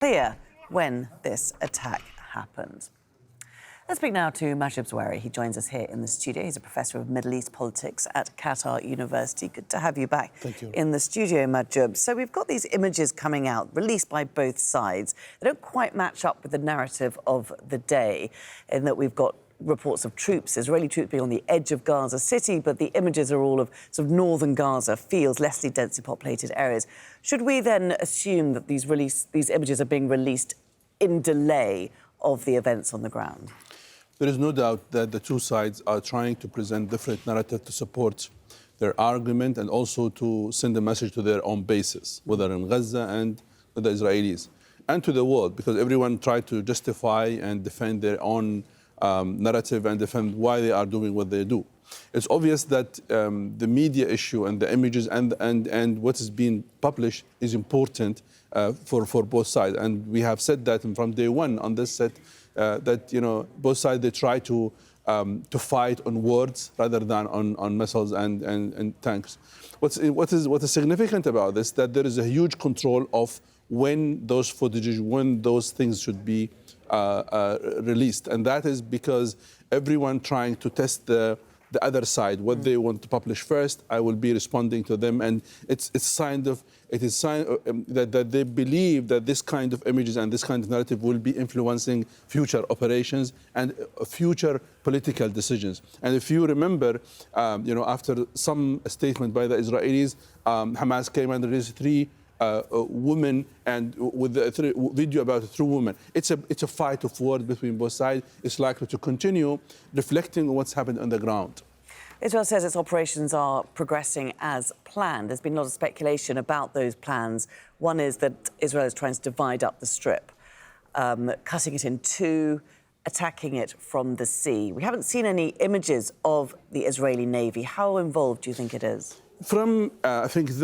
clear when this attack happened. Let's speak now to Majib Zweri. He joins us here in the studio. He's a professor of Middle East politics at Qatar University. Good to have you back in the studio, Majib. So we've got these images coming out, released by both sides. They don't quite match up with the narrative of the day, in that we've got reports of troops, Israeli troops being on the edge of Gaza City, but the images are all of sort of northern Gaza, fields, less densely populated areas. Should we then assume that these images are being released in delay of the events on the ground? There is no doubt that the two sides are trying to present different narratives to support their argument and also to send a message to their own bases, whether in Gaza and to the Israelis, and to the world, because everyone tried to justify and defend their own narrative and defend why they are doing what they do. It's obvious that the media issue and the images and what is being published is important for both sides. And we have said that from day one on this set, that both sides, they try to fight on words rather than on missiles and tanks. What is significant about this, that there is a huge control of when those footages, when those things should be released. And that is because everyone trying to test the other side, what they want to publish first. I will be responding to them, and it is sign that they believe that this kind of images and this kind of narrative will be influencing future operations and future political decisions. And if you remember, after some statement by the Israelis, Hamas came and released three women, and with the video about 3 women. It's a fight of words between both sides. It's likely to continue, reflecting on what's happened on the ground. Israel says its operations are progressing as planned. There's been a lot of speculation about those plans. One is that Israel is trying to divide up the strip, cutting it in two, attacking it from the sea. We haven't seen any images of the Israeli Navy. How involved do you think it is? From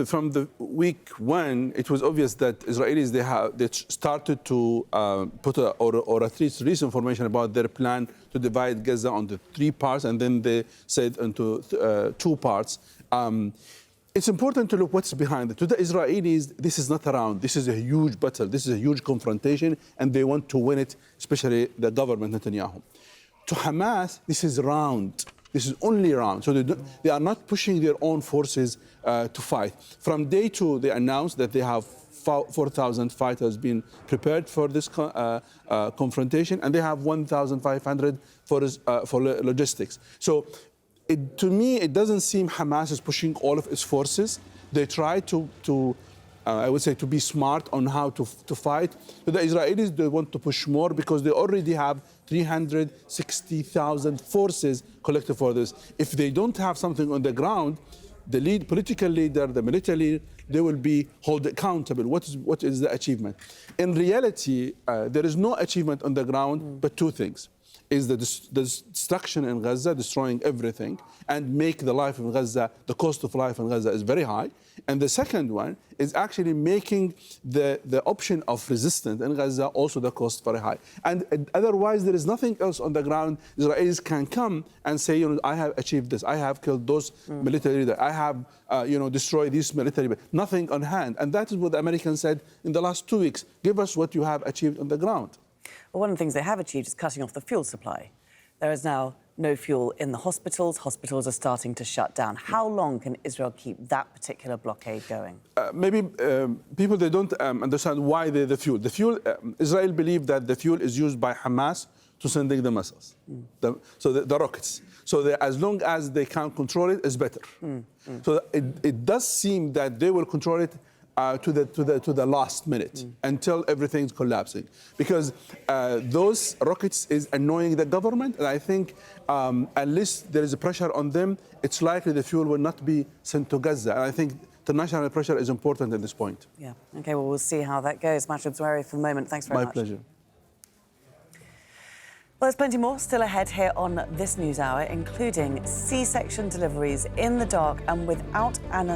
from the week one, it was obvious that Israelis they started to put or at least release information about their plan to divide Gaza into 3 parts, and then they said into 2 parts. It's important to look what's behind it. To the Israelis, this is not a round. This is a huge battle. This is a huge confrontation, and they want to win it, especially the government, Netanyahu. To Hamas, this is round. This is only round. So they are not pushing their own forces to fight. From day 2, they announced that they have 4,000 fighters being prepared for this confrontation, and they have 1,500 for logistics. So to me, it doesn't seem Hamas is pushing all of its forces. They try to I would say, to be smart on how to fight. But the Israelis, they want to push more because they already have 360,000 forces collected for this. If they don't have something on the ground, the political leader, the military leader, they will be held accountable. What is the achievement? In reality, there is no achievement on the ground, but 2 things. Is the destruction in Gaza, destroying everything, and make the life in Gaza, the cost of life in Gaza is very high. And the second one is actually making the option of resistance in Gaza also the cost very high. And otherwise, there is nothing else on the ground. Israelis can come and say, I have achieved this. I have killed those military leaders. I have, destroyed these military. Nothing on hand. And that is what the Americans said in the last 2 weeks. Give us what you have achieved on the ground. Well, one of the things they have achieved is cutting off the fuel supply. There is now no fuel in the hospitals. Hospitals are starting to shut down. How long can Israel keep that particular blockade going? Maybe people, they don't understand why the fuel. The fuel, Israel believes that the fuel is used by Hamas to sending the missiles, the rockets. So as long as they can control it, it's better. So it does seem that they will control it to the last minute until everything's collapsing, because those rockets is annoying the government, and I think unless there is a pressure on them, it's likely the fuel will not be sent to Gaza. And I think international pressure is important at this point. Yeah. Okay. Well, we'll see how that goes. Majib Zweri, for the moment, thanks very much. My pleasure. Well, there's plenty more still ahead here on this NewsHour, including C-section deliveries in the dark and without anaesthesia.